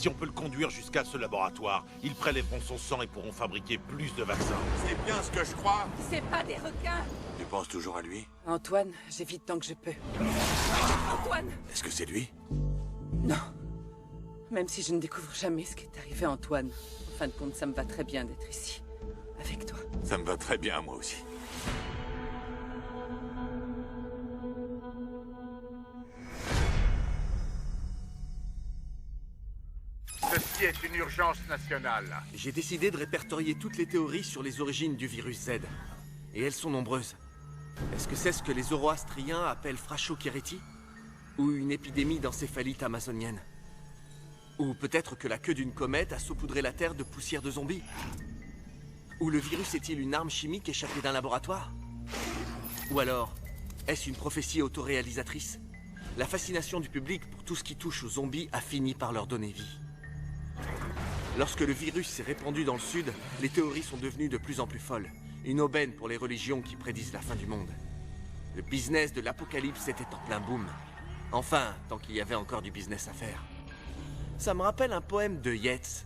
Si on peut le conduire jusqu'à ce laboratoire, ils prélèveront son sang et pourront fabriquer plus de vaccins. C'est bien ce que je crois. C'est pas des requins! Tu penses toujours à lui? Antoine, j'évite tant que je peux. Antoine! Est-ce que c'est lui? Non. Même si je ne découvre jamais ce qui est arrivé à Antoine, en fin de compte, ça me va très bien d'être ici. Avec toi. Ça me va très bien, moi aussi. Ceci est une urgence nationale. J'ai décidé de répertorier toutes les théories sur les origines du virus Z. Et elles sont nombreuses. Est-ce que c'est ce que les Zoroastriens appellent Frashokereti? Ou une épidémie d'encéphalite amazonienne? Ou peut-être que la queue d'une comète a saupoudré la Terre de poussière de zombies? Ou le virus est-il une arme chimique échappée d'un laboratoire? Ou alors, est-ce une prophétie autoréalisatrice? La fascination du public pour tout ce qui touche aux zombies a fini par leur donner vie. Lorsque le virus s'est répandu dans le sud, les théories sont devenues de plus en plus folles. Une aubaine pour les religions qui prédisent la fin du monde. Le business de l'apocalypse était en plein boom. Enfin, tant qu'il y avait encore du business à faire. Ça me rappelle un poème de Yeats.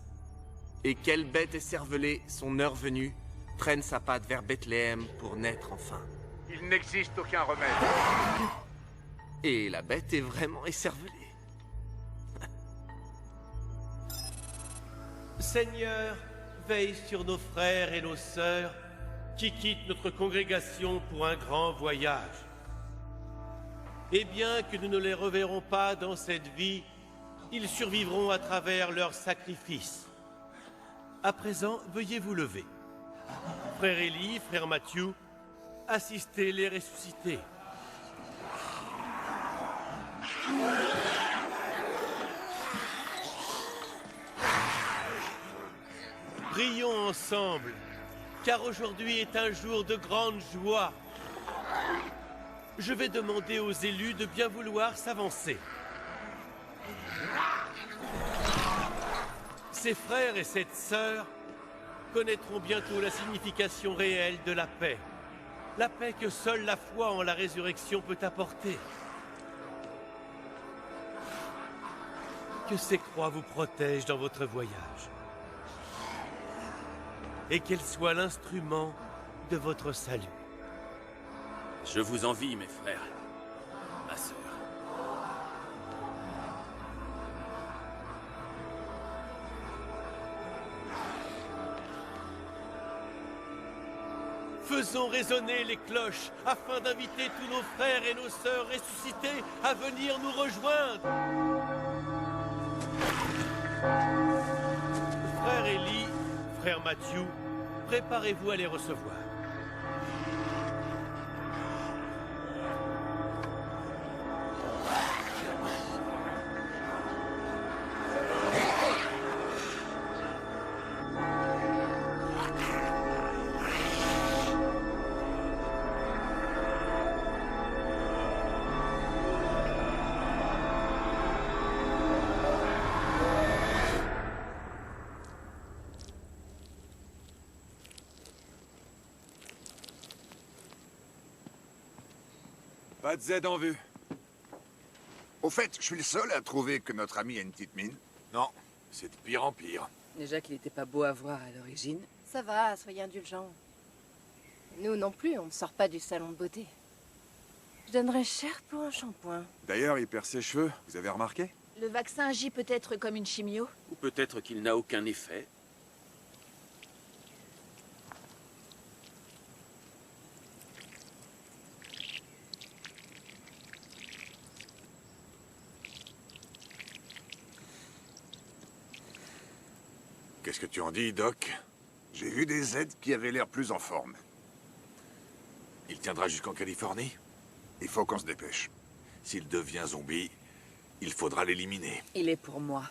Et quelle bête écervelée, son heure venue, traîne sa patte vers Bethléem pour naître enfin. Il n'existe aucun remède. Et la bête est vraiment écervelée. Seigneur, veille sur nos frères et nos sœurs qui quittent notre congrégation pour un grand voyage. Et bien que nous ne les reverrons pas dans cette vie, ils survivront à travers leurs sacrifices. À présent, veuillez vous lever. Frère Élie, frère Mathieu, assistez les ressuscités. Prions ensemble, car aujourd'hui est un jour de grande joie. Je vais demander aux élus de bien vouloir s'avancer. Ces frères et cette sœur connaîtront bientôt la signification réelle de la paix. La paix que seule la foi en la résurrection peut apporter. Que ces croix vous protègent dans votre voyage. Et qu'elle soit l'instrument de votre salut. Je vous envie, mes frères, ma sœur. Faisons résonner les cloches afin d'inviter tous nos frères et nos sœurs ressuscités à venir nous rejoindre. Frère Élie, frère Mathieu, préparez-vous à les recevoir. Pas de Z en vue. Au fait, je suis le seul à trouver que notre ami a une petite mine. Non, c'est de pire en pire. Déjà qu'il était pas beau à voir à l'origine. Ça va, soyez indulgents. Nous non plus, on ne sort pas du salon de beauté. Je donnerais cher pour un shampoing. D'ailleurs, il perd ses cheveux, vous avez remarqué? Le vaccin agit peut-être comme une chimio? Ou peut-être qu'il n'a aucun effet. Qu'est-ce que tu en dis, Doc? J'ai vu des Z qui avaient l'air plus en forme. Il tiendra jusqu'en Californie? Il faut qu'on se dépêche. S'il devient zombie, il faudra l'éliminer. Il est pour moi.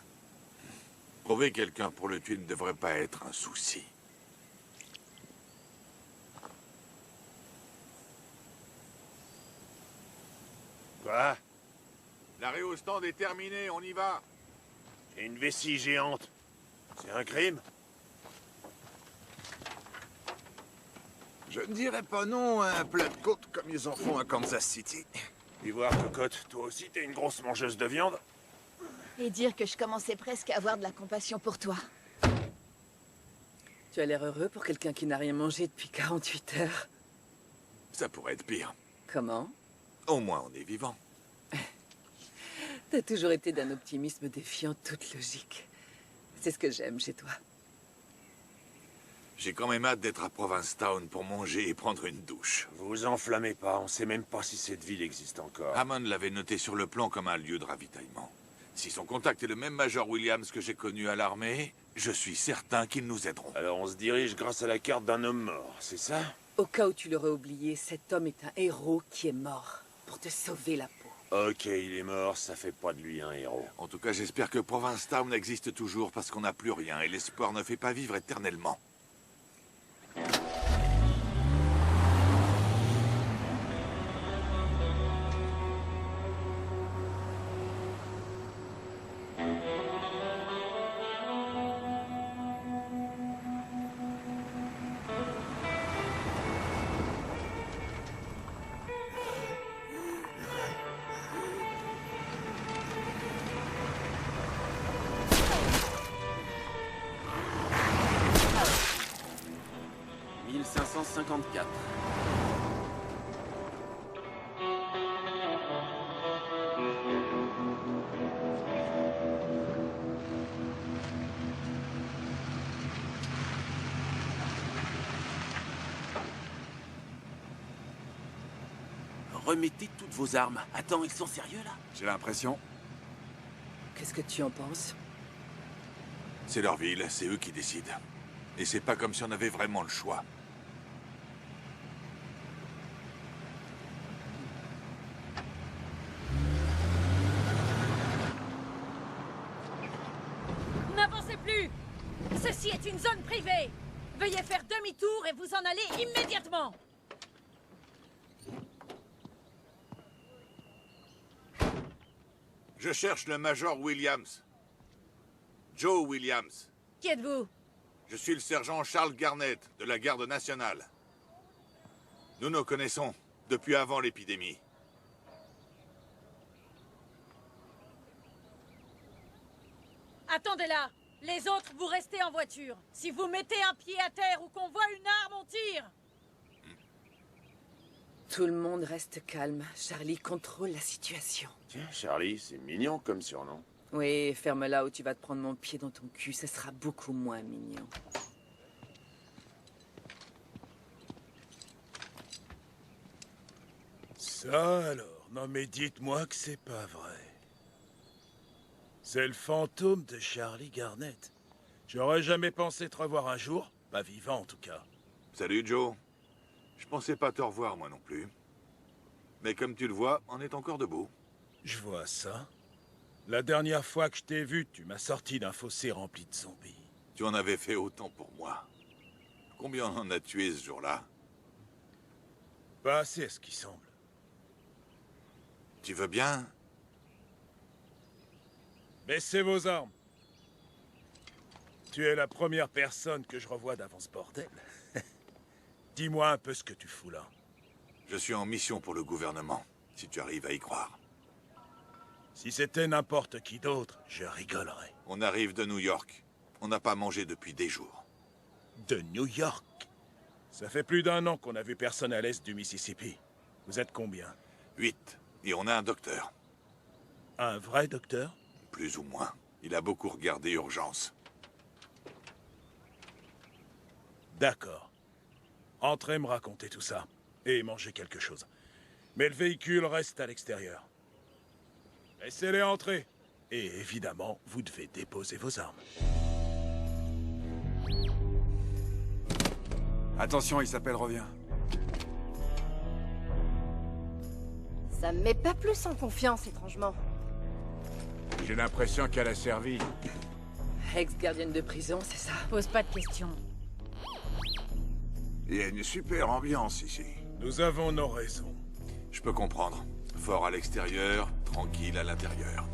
Trouver quelqu'un pour le tuer ne devrait pas être un souci. Quoi? L'arrêt au stand est terminé, on y va. J'ai une vessie géante. C'est un crime? Je ne dirais pas non à un plat de côte comme ils en font à Kansas City. Ivoire cocotte, toi aussi t'es une grosse mangeuse de viande? Et dire que je commençais presque à avoir de la compassion pour toi. Tu as l'air heureux pour quelqu'un qui n'a rien mangé depuis 48 heures. Ça pourrait être pire. Comment? Au moins, on est vivant. T'as toujours été d'un optimisme défiant toute logique. C'est ce que j'aime chez toi. J'ai quand même hâte d'être à Provincetown pour manger et prendre une douche. Vous enflammez pas, on sait même pas si cette ville existe encore. Hammond l'avait noté sur le plan comme un lieu de ravitaillement. Si son contact est le même Major Williams que j'ai connu à l'armée, je suis certain qu'ils nous aideront. Alors on se dirige grâce à la carte d'un homme mort, c'est ça? Au cas où tu l'aurais oublié, cet homme est un héros qui est mort pour te sauver la peau. Ok, il est mort, ça fait pas de lui un héros. En tout cas, j'espère que Provincetown existe toujours parce qu'on n'a plus rien et l'espoir ne fait pas vivre éternellement. Remettez toutes vos armes. Attends, ils sont sérieux là? J'ai l'impression. Qu'est-ce que tu en penses? C'est leur ville, c'est eux qui décident. Et c'est pas comme si on avait vraiment le choix. N'avancez plus! Ceci est une zone privée! Veuillez faire demi-tour et vous en allez immédiatement! Je cherche le Major Williams. Joe Williams. Qui êtes-vous? Je suis le sergent Charles Garnett, de la Garde nationale. Nous nous connaissons depuis avant l'épidémie. Attendez là! Les autres, vous restez en voiture. Si vous mettez un pied à terre ou qu'on voit une arme, on tire! Tout le monde reste calme. Charlie contrôle la situation. Tiens, Charlie, c'est mignon comme surnom. Oui, ferme-la ou tu vas te prendre mon pied dans ton cul. Ça sera beaucoup moins mignon. Ça alors? Non mais dites-moi que c'est pas vrai. C'est le fantôme de Charlie Garnett. J'aurais jamais pensé te revoir un jour, pas vivant en tout cas. Salut Joe. Je pensais pas te revoir moi non plus. Mais comme tu le vois, on est encore debout. Je vois ça. La dernière fois que je t'ai vu, tu m'as sorti d'un fossé rempli de zombies. Tu en avais fait autant pour moi. Combien on en a tué ce jour-là? Pas assez à ce qui semble. Tu veux bien? Baissez vos armes. Tu es la première personne que je revois d'avant ce bordel. Dis-moi un peu ce que tu fous là. Je suis en mission pour le gouvernement, si tu arrives à y croire. Si c'était n'importe qui d'autre, je rigolerais. On arrive de New York. On n'a pas mangé depuis des jours. De New York? Ça fait plus d'1 an qu'on a vu personne à l'est du Mississippi. Vous êtes combien? 8. Et on a un docteur. Un vrai docteur? Plus ou moins. Il a beaucoup regardé Urgence. D'accord. Entrez me raconter tout ça. Et mangez quelque chose. Mais le véhicule reste à l'extérieur. Laissez-les entrer. Et évidemment, vous devez déposer vos armes. Attention, il s'appelle Revient. Ça me met pas plus en confiance, étrangement. J'ai l'impression qu'elle a servi. Ex-gardienne de prison, c'est ça? Pose pas de questions. Il y a une super ambiance ici. Nous avons nos raisons. Je peux comprendre. Fort à l'extérieur, tranquille à l'intérieur.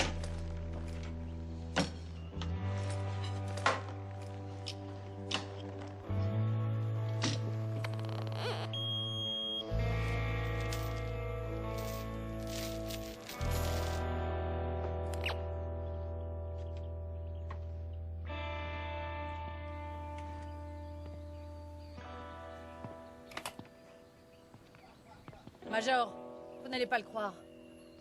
Major, vous n'allez pas le croire.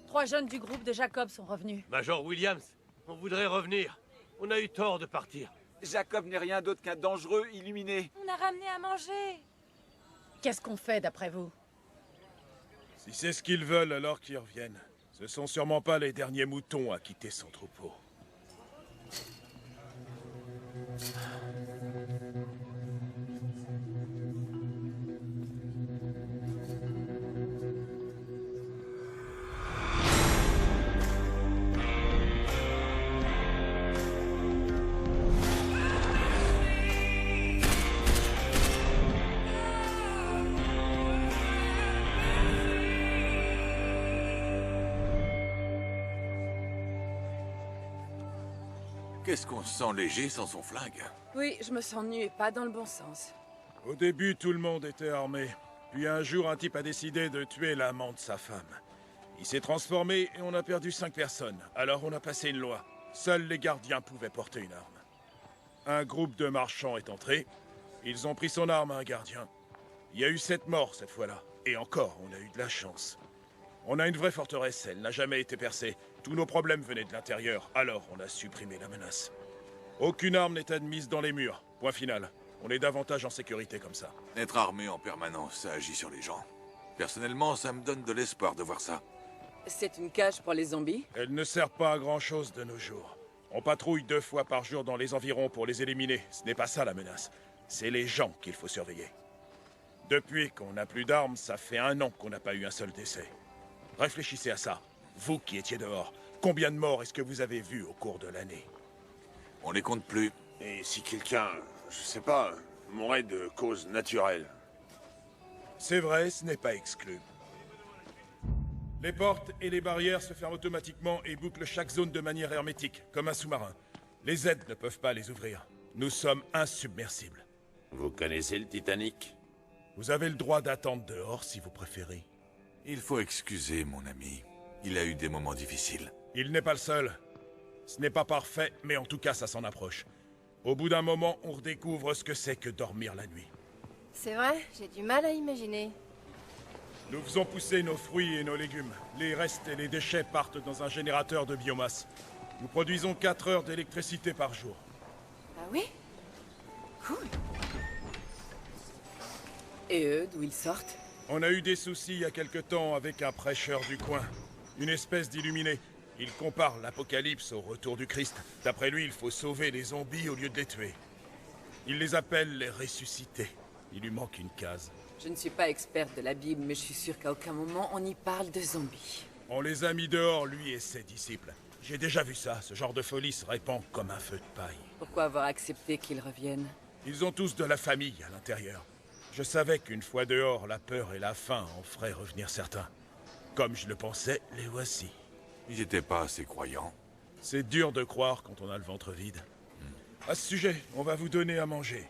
3 jeunes du groupe de Jacob sont revenus. Major Williams, on voudrait revenir. On a eu tort de partir. Jacob n'est rien d'autre qu'un dangereux illuminé. On a ramené à manger. Qu'est-ce qu'on fait d'après vous? Si c'est ce qu'ils veulent, alors qu'ils reviennent. Ce sont sûrement pas les derniers moutons à quitter son troupeau. Qu'est-ce qu'on se sent léger sans son flingue? Oui, je me sens nue et pas dans le bon sens. Au début, tout le monde était armé. Puis un jour, un type a décidé de tuer l'amant de sa femme. Il s'est transformé et on a perdu 5 personnes. Alors on a passé une loi. Seuls les gardiens pouvaient porter une arme. Un groupe de marchands est entré. Ils ont pris son arme à un gardien. Il y a eu 7 morts cette fois-là. Et encore, on a eu de la chance. On a une vraie forteresse, elle n'a jamais été percée. Tous nos problèmes venaient de l'intérieur, alors on a supprimé la menace. Aucune arme n'est admise dans les murs. Point final. On est davantage en sécurité comme ça. Être armé en permanence, ça agit sur les gens. Personnellement, ça me donne de l'espoir de voir ça. C'est une cage pour les zombies? Elle ne sert pas à grand-chose de nos jours. On patrouille 2 fois par jour dans les environs pour les éliminer. Ce n'est pas ça la menace. C'est les gens qu'il faut surveiller. Depuis qu'on n'a plus d'armes, ça fait 1 an qu'on n'a pas eu un seul décès. Réfléchissez à ça. Vous qui étiez dehors, combien de morts est-ce que vous avez vu au cours de l'année? On les compte plus. Et si quelqu'un, je sais pas, mourait de cause naturelle? C'est vrai, ce n'est pas exclu. Les portes et les barrières se ferment automatiquement et bouclent chaque zone de manière hermétique, comme un sous-marin. Les aides ne peuvent pas les ouvrir. Nous sommes insubmersibles. Vous connaissez le Titanic? Vous avez le droit d'attendre dehors si vous préférez. Il faut excuser, mon ami. Il a eu des moments difficiles. Il n'est pas le seul. Ce n'est pas parfait, mais en tout cas, ça s'en approche. Au bout d'un moment, on redécouvre ce que c'est que dormir la nuit. C'est vrai, j'ai du mal à imaginer. Nous faisons pousser nos fruits et nos légumes. Les restes et les déchets partent dans un générateur de biomasse. Nous produisons 4 heures d'électricité par jour. Ah oui? Cool. Et eux, d'où ils sortent? On a eu des soucis il y a quelque temps avec un prêcheur du coin. Une espèce d'illuminé. Il compare l'Apocalypse au retour du Christ. D'après lui, il faut sauver les zombies au lieu de les tuer. Il les appelle les ressuscités. Il lui manque une case. Je ne suis pas experte de la Bible, mais je suis sûre qu'à aucun moment on y parle de zombies. On les a mis dehors, lui et ses disciples. J'ai déjà vu ça. Ce genre de folie se répand comme un feu de paille. Pourquoi avoir accepté qu'ils reviennent? Ils ont tous de la famille à l'intérieur. Je savais qu'une fois dehors, la peur et la faim en feraient revenir certains. Comme je le pensais, les voici. Ils n'étaient pas assez croyants. C'est dur de croire quand on a le ventre vide. À ce sujet, on va vous donner à manger.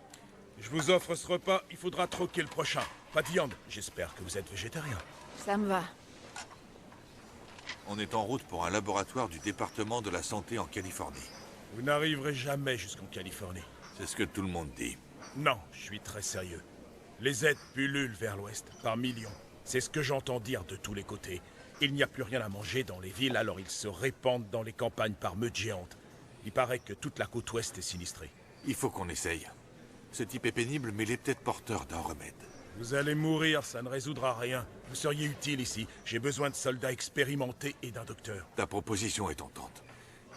Je vous offre ce repas, il faudra troquer le prochain. Pas de viande. J'espère que vous êtes végétarien. Ça me va. On est en route pour un laboratoire du département de la santé en Californie. Vous n'arriverez jamais jusqu'en Californie. C'est ce que tout le monde dit. Non, je suis très sérieux. Les aides pullulent vers l'ouest, par millions. C'est ce que j'entends dire de tous les côtés. Il n'y a plus rien à manger dans les villes, alors ils se répandent dans les campagnes par meutes géantes. Il paraît que toute la côte ouest est sinistrée. Il faut qu'on essaye. Ce type est pénible, mais il est peut-être porteur d'un remède. Vous allez mourir, ça ne résoudra rien. Vous seriez utile ici. J'ai besoin de soldats expérimentés et d'un docteur. Ta proposition est tentante.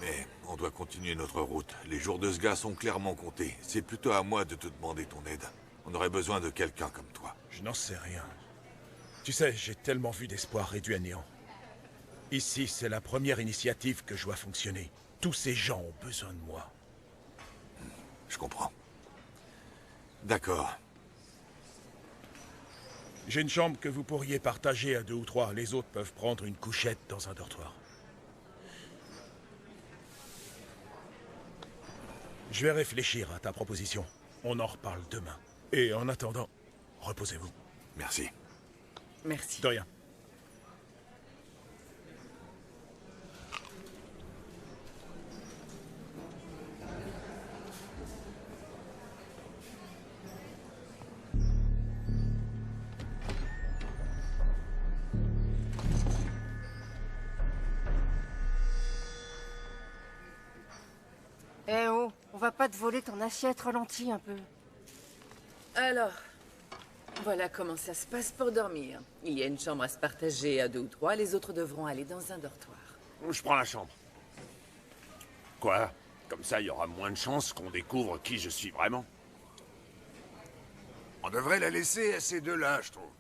Mais on doit continuer notre route. Les jours de ce gars sont clairement comptés. C'est plutôt à moi de te demander ton aide. On aurait besoin de quelqu'un comme toi. Je n'en sais rien. Tu sais, j'ai tellement vu d'espoir réduit à néant. Ici, c'est la première initiative que je vois fonctionner. Tous ces gens ont besoin de moi. Je comprends. D'accord. J'ai une chambre que vous pourriez partager à 2 ou 3. Les autres peuvent prendre une couchette dans un dortoir. Je vais réfléchir à ta proposition. On en reparle demain. Et en attendant, reposez-vous. Merci. Merci. De rien. Là-haut, on va pas te voler ton assiette, ralentis un peu. Alors, voilà comment ça se passe pour dormir. Il y a une chambre à se partager à 2 ou 3, les autres devront aller dans un dortoir. Je prends la chambre. Quoi? Comme ça, il y aura moins de chances qu'on découvre qui je suis vraiment. On devrait la laisser à ces deux-là, je trouve.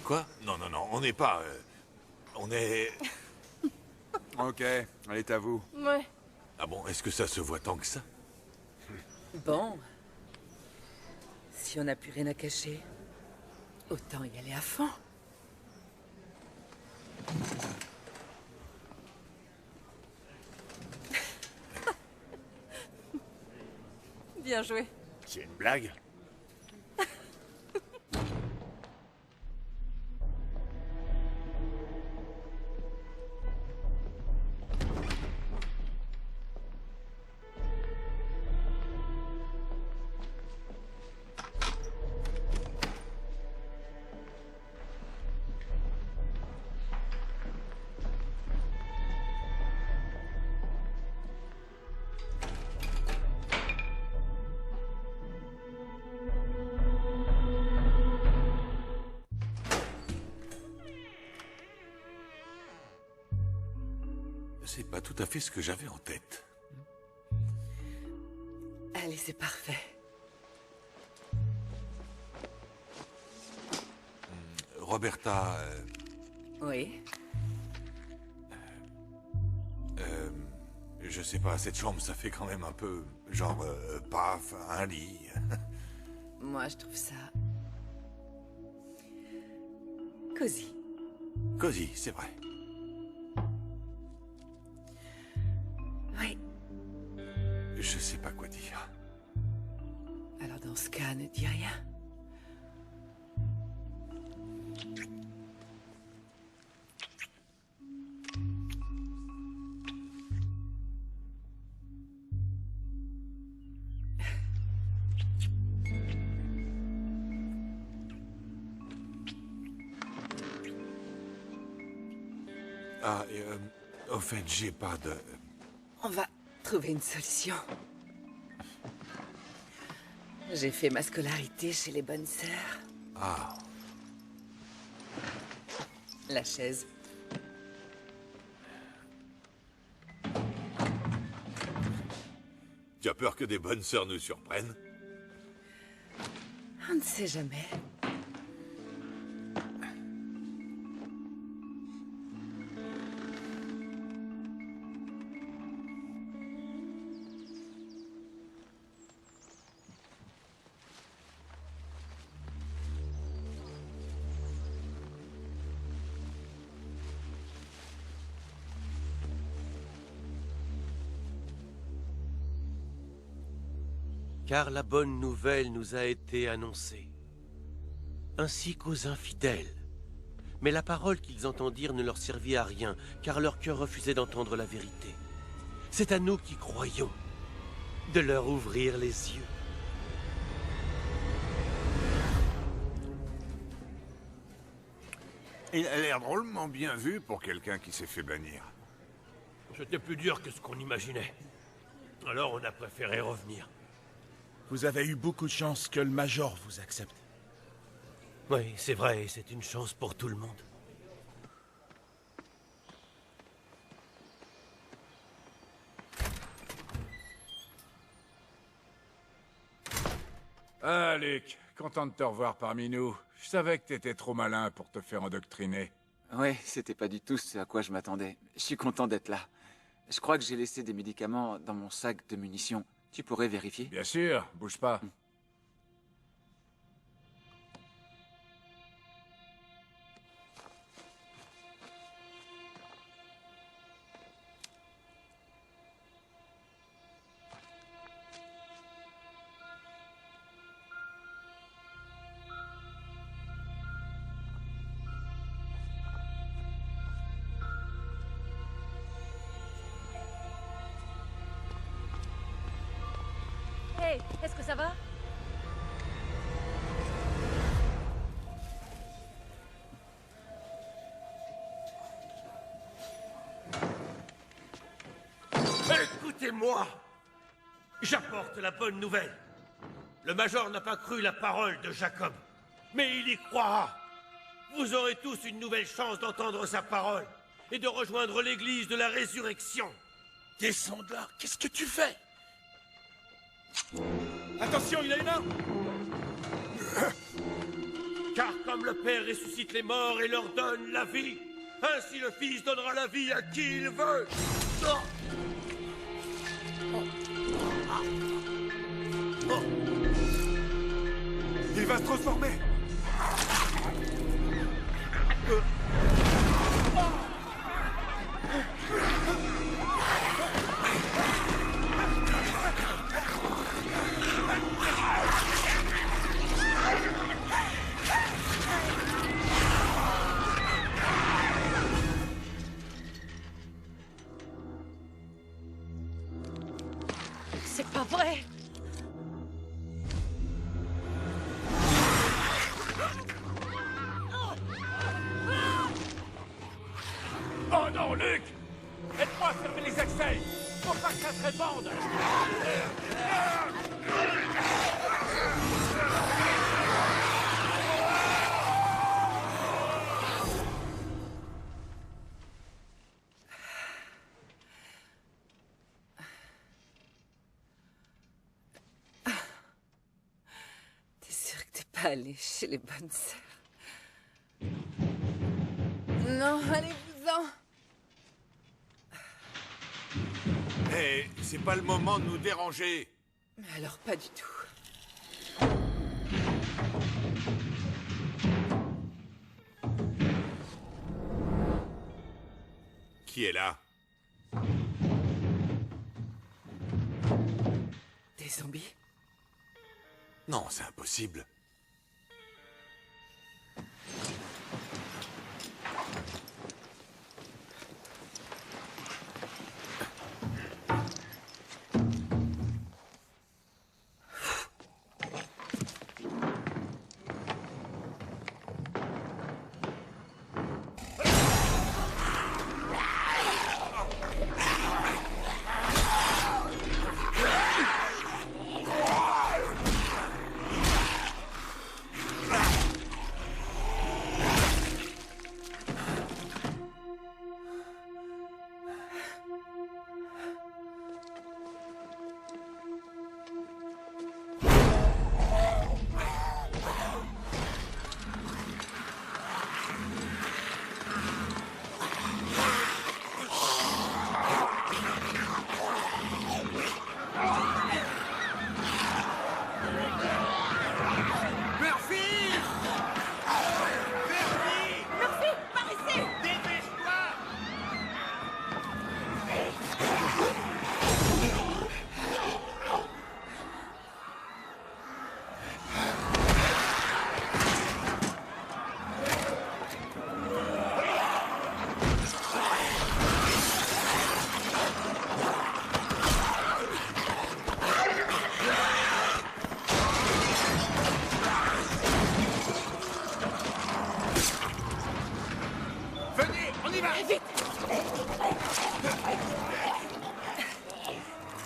Quoi? Non, non, non, on n'est pas... on est... Ok, elle est à vous. Ouais. Ah bon, est-ce que ça se voit tant que ça? Bon. Si on n'a plus rien à cacher, autant y aller à fond. Bien joué. C'est une blague? C'est pas tout à fait ce que j'avais en tête. Allez, c'est parfait. Roberta... Oui. Je sais pas, cette chambre, ça fait quand même un peu... genre, paf, un lit... Moi, je trouve ça... cosy. Cosy, c'est vrai. Oui. Je sais pas quoi dire. Alors dans ce cas, ne dis rien. Ah, et au fait, j'ai pas de... On va trouver une solution. J'ai fait ma scolarité chez les bonnes sœurs. Ah. La chaise. Tu as peur que des bonnes sœurs nous surprennent? On ne sait jamais. Car la bonne nouvelle nous a été annoncée, ainsi qu'aux infidèles. Mais la parole qu'ils entendirent ne leur servit à rien, car leur cœur refusait d'entendre la vérité. C'est à nous qui croyons de leur ouvrir les yeux. Il a l'air drôlement bien vu pour quelqu'un qui s'est fait bannir. C'était plus dur que ce qu'on imaginait. Alors on a préféré revenir. Vous avez eu beaucoup de chance que le Major vous accepte. Oui, c'est vrai, c'est une chance pour tout le monde. Ah, Luc, content de te revoir parmi nous. Je savais que t'étais trop malin pour te faire endoctriner. Ouais, c'était pas du tout ce à quoi je m'attendais. Je suis content d'être là. Je crois que j'ai laissé des médicaments dans mon sac de munitions. Tu pourrais vérifier? Bien sûr, bouge pas. Hey, est-ce que ça va? Écoutez-moi. J'apporte la bonne nouvelle. Le Major n'a pas cru la parole de Jacob, mais il y croira. Vous aurez tous une nouvelle chance d'entendre sa parole et de rejoindre l'église de la résurrection. Descends de là, qu'est-ce que tu fais? Attention, il a une arme! Car comme le Père ressuscite les morts et leur donne la vie, ainsi le Fils donnera la vie à qui il veut. Il va se transformer. C'est pas vrai! Oh non, Luc! Aide-moi à fermer les accès! Faut pas que ça se répande! T'es sûr que t'es pas allé chez les bonnes sœurs? Non, allez-vous-en! Eh, c'est pas le moment de nous déranger. Mais alors, pas du tout. Qui est là? Des zombies? Non, c'est impossible.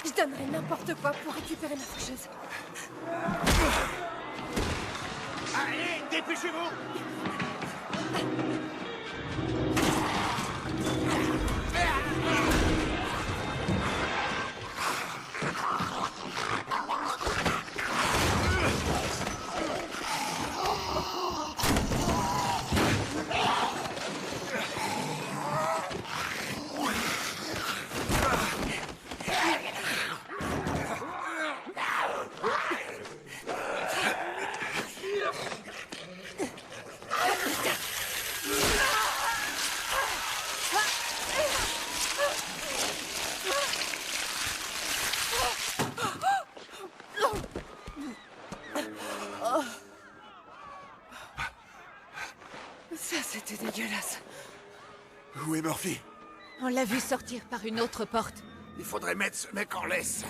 Je donnerais n'importe quoi pour récupérer ma faucheuse. Allez, dépêchez-vous! Ça, c'était dégueulasse. Où est Murphy? On l'a vu sortir par une autre porte. Il faudrait mettre ce mec en laisse.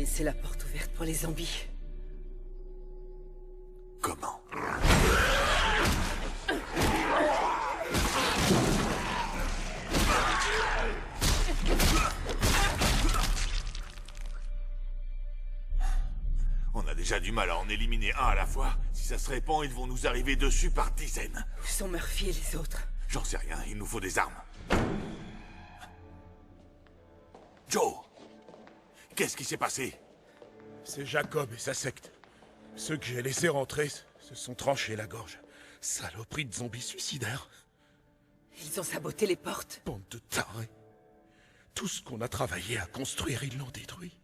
laissé la porte ouverte pour les zombies. Comment? On a déjà du mal à en éliminer un à la fois. Si ça se répand, ils vont nous arriver dessus par dizaines. Où sont Murphy et les autres? J'en sais rien, il nous faut des armes. Joe! Qu'est-ce qui s'est passé? C'est Jacob et sa secte. Ceux que j'ai laissés rentrer se sont tranchés la gorge. Saloperie de zombies suicidaires. Ils ont saboté les portes. Bande de tarés. Tout ce qu'on a travaillé à construire, ils l'ont détruit.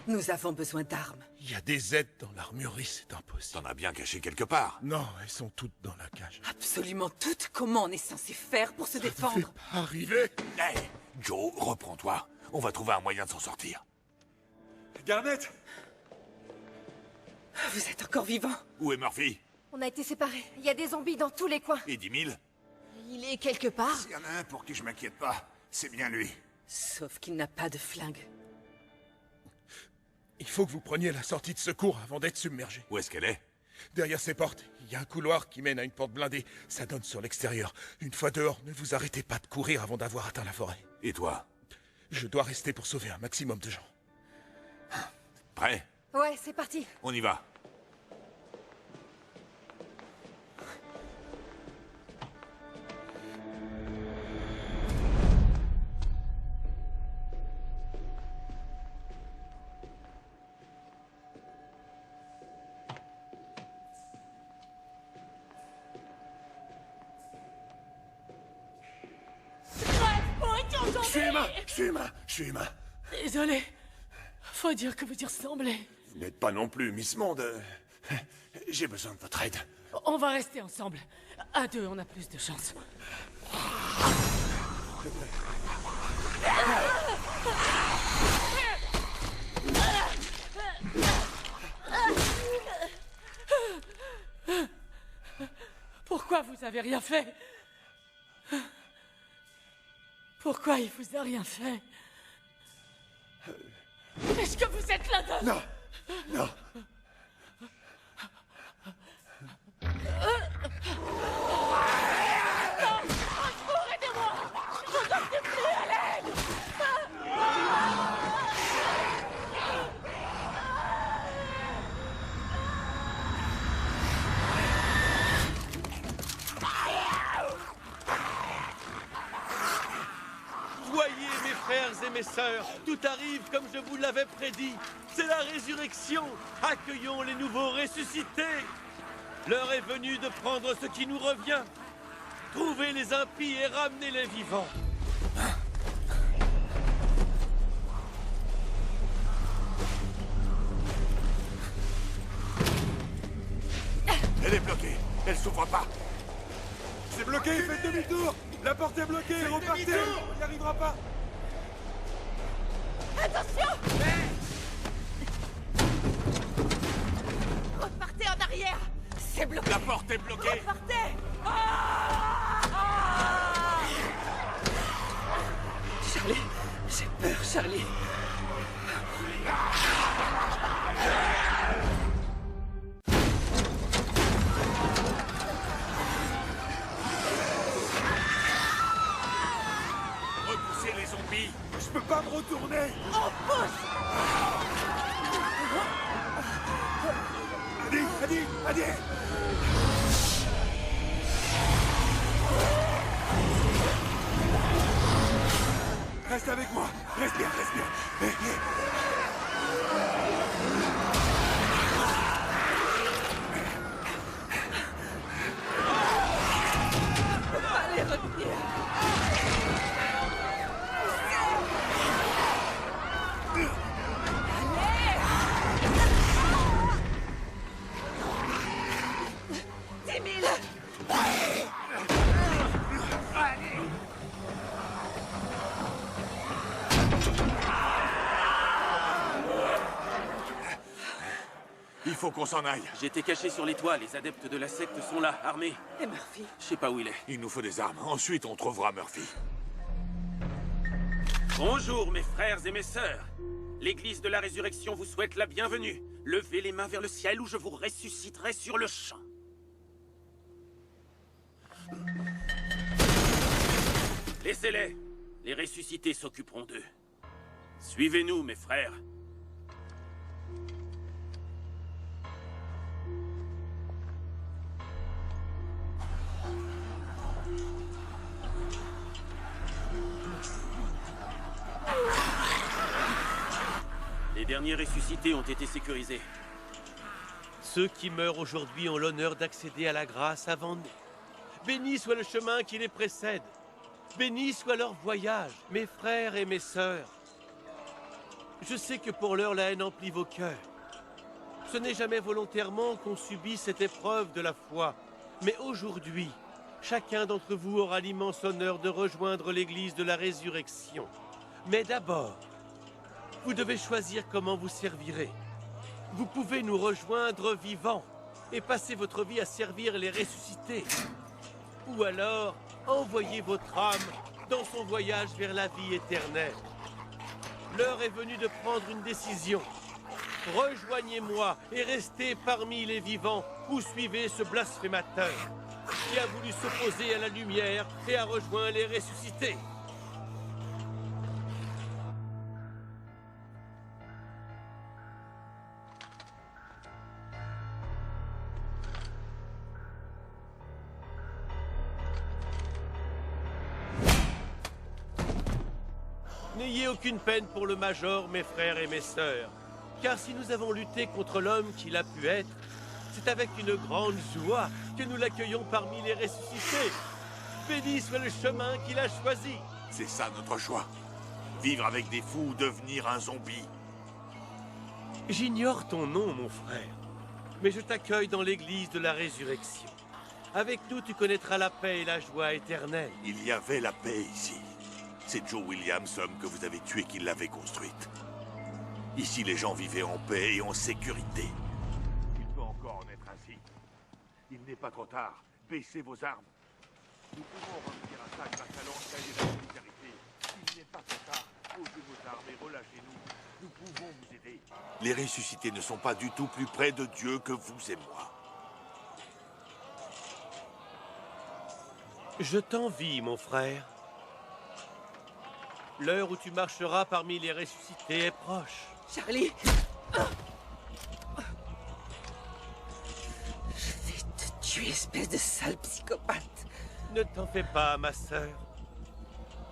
Nous avons besoin d'armes. Il y a des aides dans l'armurerie, c'est impossible. T'en as bien caché quelque part. Non, elles sont toutes dans la cage. Absolument toutes. Comment on est censé faire pour se défendre? Arrivé. Hey, Joe, reprends-toi. On va trouver un moyen de s'en sortir. Garnett! Vous êtes encore vivant? Où est Murphy? On a été séparés. Il y a des zombies dans tous les coins. Et 10 000? Il est quelque part. S'il y en a un pour qui je m'inquiète pas, c'est bien lui. Sauf qu'il n'a pas de flingue. Il faut que vous preniez la sortie de secours avant d'être submergé. Où est-ce qu'elle est? Derrière ces portes, il y a un couloir qui mène à une porte blindée. Ça donne sur l'extérieur. Une fois dehors, ne vous arrêtez pas de courir avant d'avoir atteint la forêt. Et toi? Je dois rester pour sauver un maximum de gens. Prêt? Ouais, c'est parti. On y va. Je suis humain. Désolé. Faut dire que vous y ressemblez. Vous n'êtes pas non plus Miss Monde. J'ai besoin de votre aide. On va rester ensemble. À deux, on a plus de chance. Pourquoi vous avez rien fait? Pourquoi il vous a rien fait? Est-ce que vous êtes là-dedans? Non. Non. Aidez-moi! Je n'en peux plus, à l'aide! Voyez mes frères et mes sœurs, tout arrive comme je vous l'avais prédit. C'est la résurrection. Accueillons les nouveaux ressuscités. L'heure est venue de prendre ce qui nous revient. Trouvez les impies et ramenez les vivants. Elle est bloquée. Elle s'ouvre pas. C'est bloqué, faites demi-tour. La porte est bloquée, repartez. On n'y arrivera pas. Attention! Repartez en arrière! C'est bloqué! La porte est bloquée! Repartez! Charlie, j'ai peur, Charlie. Repoussez les zombies! Je peux pas me retourner. On pousse! Allez. Reste avec moi. Respire. Allez, revenir! Il faut qu'on s'en aille. J'étais caché sur les toits, les adeptes de la secte sont là, armés. Et Murphy? Je sais pas où il est. Il nous faut des armes. Ensuite, on trouvera Murphy. Bonjour mes frères et mes sœurs. L'Église de la Résurrection vous souhaite la bienvenue. Levez les mains vers le ciel ou je vous ressusciterai sur le champ. Laissez-les. Les ressuscités s'occuperont d'eux. Suivez-nous, mes frères. Les derniers ressuscités ont été sécurisés. Ceux qui meurent aujourd'hui ont l'honneur d'accéder à la grâce avant nous. Béni soit le chemin qui les précède. Béni soit leur voyage, mes frères et mes sœurs. Je sais que pour l'heure, la haine emplit vos cœurs. Ce n'est jamais volontairement qu'on subit cette épreuve de la foi. Mais aujourd'hui, chacun d'entre vous aura l'immense honneur de rejoindre l'Église de la Résurrection. Mais d'abord, vous devez choisir comment vous servirez. Vous pouvez nous rejoindre vivants et passer votre vie à servir les ressuscités. Ou alors, envoyer votre âme dans son voyage vers la vie éternelle. L'heure est venue de prendre une décision. Rejoignez-moi et restez parmi les vivants ou suivez ce blasphémateur qui a voulu s'opposer à la lumière et a rejoint les ressuscités. N'ayez aucune peine pour le Major, mes frères et mes sœurs, car si nous avons lutté contre l'homme qu'il a pu être, c'est avec une grande joie que nous l'accueillons parmi les ressuscités. Béni soit le chemin qu'il a choisi. C'est ça notre choix. Vivre avec des fous ou devenir un zombie. J'ignore ton nom, mon frère, mais je t'accueille dans l'église de la résurrection. Avec nous, tu connaîtras la paix et la joie éternelle. Il y avait la paix ici. C'est Joe Williams, l'homme que vous avez tué, qui l'avait construite. Ici, les gens vivaient en paix et en sécurité. Il peut encore en être ainsi. Il n'est pas trop tard. Baissez vos armes. Nous pouvons revenir à ça grâce à l'entraide et la solidarité. Il n'est pas trop tard. Posez vos armes et relâchez-nous. Nous pouvons vous aider. Les ressuscités ne sont pas du tout plus près de Dieu que vous et moi. Je t'envie, mon frère. L'heure où tu marcheras parmi les ressuscités est proche. Charlie! Je vais te tuer, espèce de sale psychopathe. Ne t'en fais pas, ma sœur.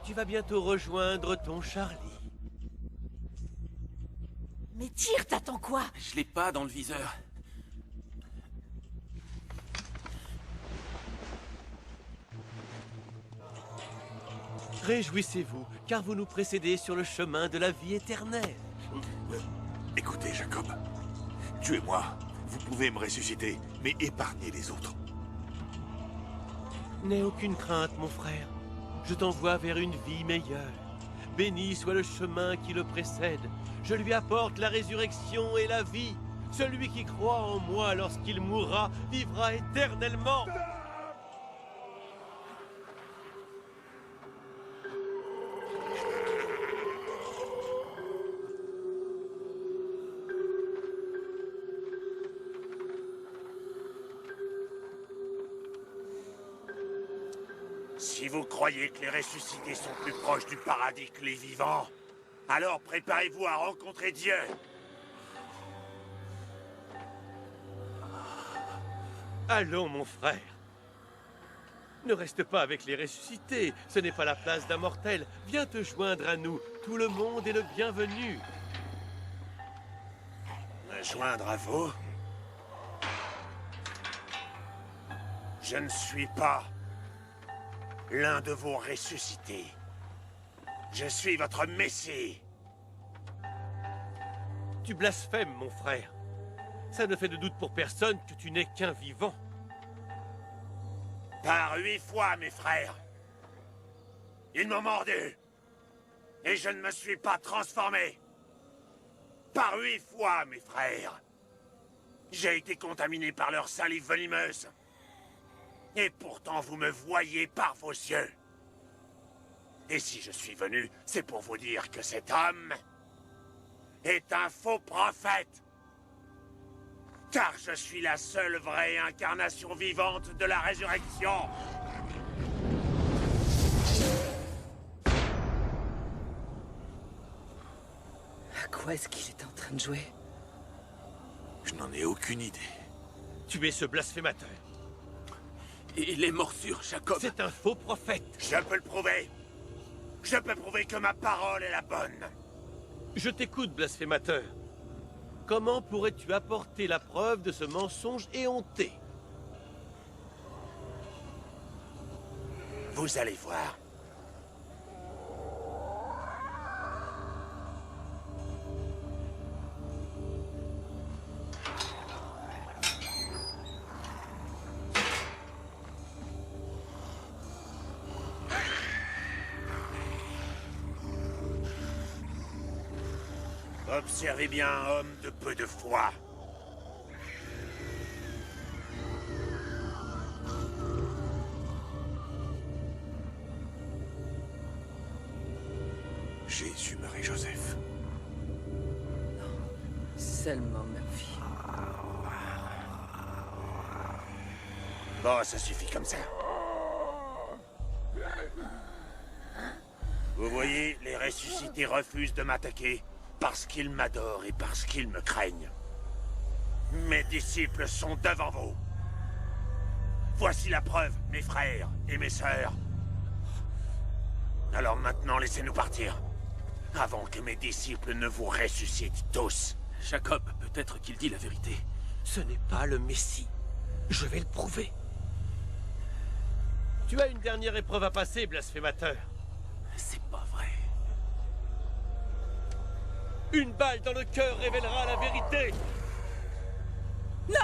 Tu vas bientôt rejoindre ton Charlie. Mais tire, t'attends quoi? Je l'ai pas dans le viseur. Réjouissez-vous, car vous nous précédez sur le chemin de la vie éternelle. Écoutez, Jacob. Tuez-moi. Vous pouvez me ressusciter, mais épargnez les autres. N'aie aucune crainte, mon frère. Je t'envoie vers une vie meilleure. Béni soit le chemin qui le précède. Je lui apporte la résurrection et la vie. Celui qui croit en moi lorsqu'il mourra vivra éternellement. Si vous croyez que les ressuscités sont plus proches du paradis que les vivants, alors préparez-vous à rencontrer Dieu. Allons, mon frère. Ne reste pas avec les ressuscités. Ce n'est pas la place d'un mortel. Viens te joindre à nous. Tout le monde est le bienvenu. Me joindre à vous? Je ne suis pas l'un de vos ressuscités. Je suis votre Messie. Tu blasphèmes, mon frère. Ça ne fait de doute pour personne que tu n'es qu'un vivant. Par 8 fois, mes frères. Ils m'ont mordu. Et je ne me suis pas transformé. Par 8 fois, mes frères. J'ai été contaminé par leur salive venimeuse. Et pourtant, vous me voyez par vos yeux. Et si je suis venu, c'est pour vous dire que cet homme est un faux prophète. Car je suis la seule vraie incarnation vivante de la résurrection. À quoi est-ce qu'il est en train de jouer? Je n'en ai aucune idée. Tu es ce blasphémateur. Il est morsure, Jacob. C'est un faux prophète. Je peux le prouver. Je peux prouver que ma parole est la bonne. Je t'écoute, blasphémateur. Comment pourrais-tu apporter la preuve de ce mensonge éhonté? Vous allez voir. Observez bien un homme de peu de foi. Jésus, Marie-Joseph. Seulement Murphy. Bon, ça suffit comme ça. Vous voyez, les ressuscités refusent de m'attaquer parce qu'ils m'adorent et parce qu'ils me craignent. Mes disciples sont devant vous. Voici la preuve, mes frères et mes sœurs. Alors maintenant, laissez-nous partir. Avant que mes disciples ne vous ressuscitent tous. Jacob, peut-être qu'il dit la vérité. Ce n'est pas le Messie. Je vais le prouver. Tu as une dernière épreuve à passer, blasphémateur. C'est pas vrai. Une balle dans le cœur révélera la vérité. Non!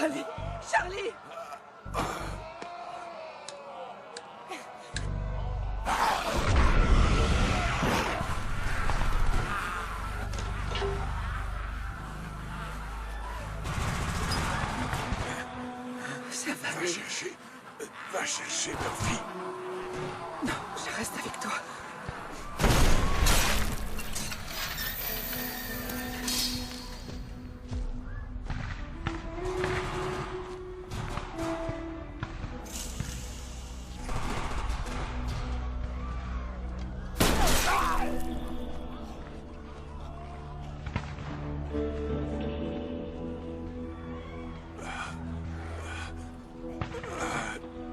Charlie! Charlie! Ça va aller. Va chercher Murphy. Non, je reste avec toi.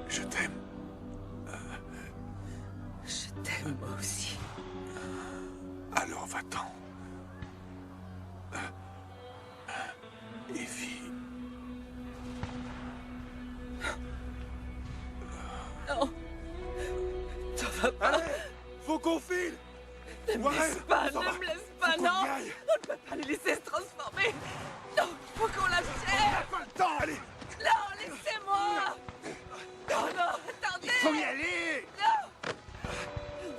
Je t'aime. Je t'aime moi aussi. Alors va-t'en. Evie. Non. T'en vas pas. Allez, faut qu'on file. Ne me laisse pas, ne me laisse pas, non. On ne peut pas les laisser se transformer. Non, faut qu'on la cherche. Pas le temps, allez. Non, laissez-moi. Non, non, attendez. Il faut y aller. Non.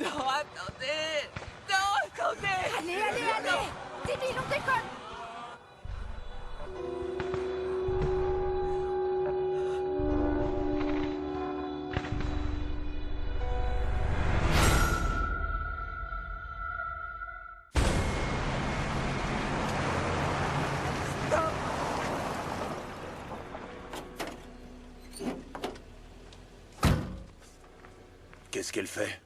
Non, attendez. Non, attendez. Allez, allez, allez! Débile, on décolle! Qu'est-ce qu'elle fait?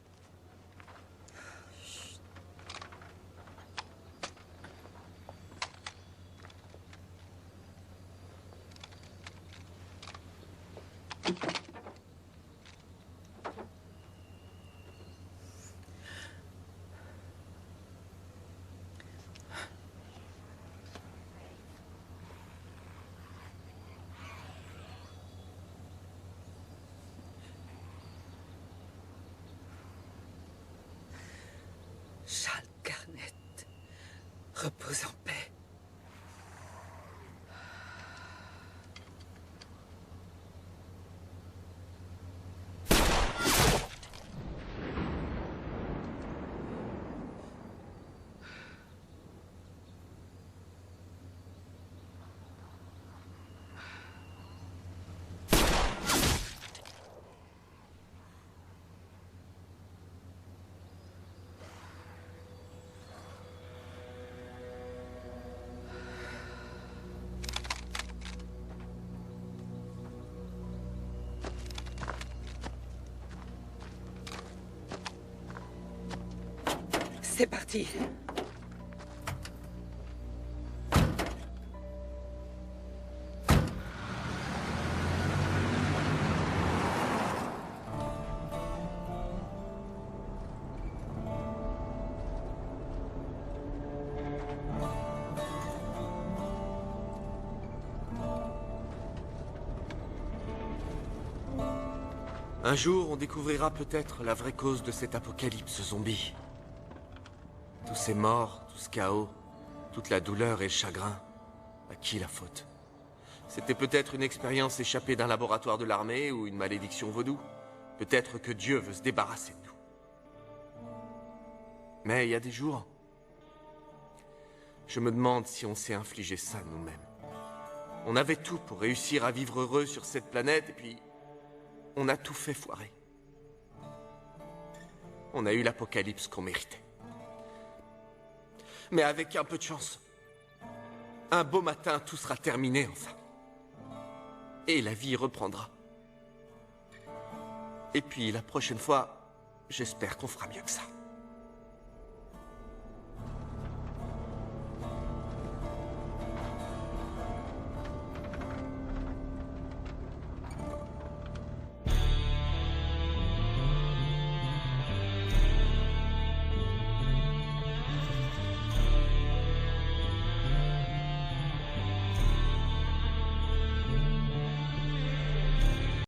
Charles Garnett, repose en paix. C'est parti. Un jour, on découvrira peut-être la vraie cause de cet apocalypse zombie. Tous ces morts, tout ce chaos, toute la douleur et le chagrin. À qui la faute? C'était peut-être une expérience échappée d'un laboratoire de l'armée ou une malédiction vaudou. Peut-être que Dieu veut se débarrasser de nous. Mais il y a des jours, je me demande si on s'est infligé ça nous-mêmes. On avait tout pour réussir à vivre heureux sur cette planète et puis on a tout fait foirer. On a eu l'apocalypse qu'on méritait. Mais avec un peu de chance, un beau matin, tout sera terminé enfin. Et la vie reprendra. Et puis la prochaine fois, j'espère qu'on fera mieux que ça.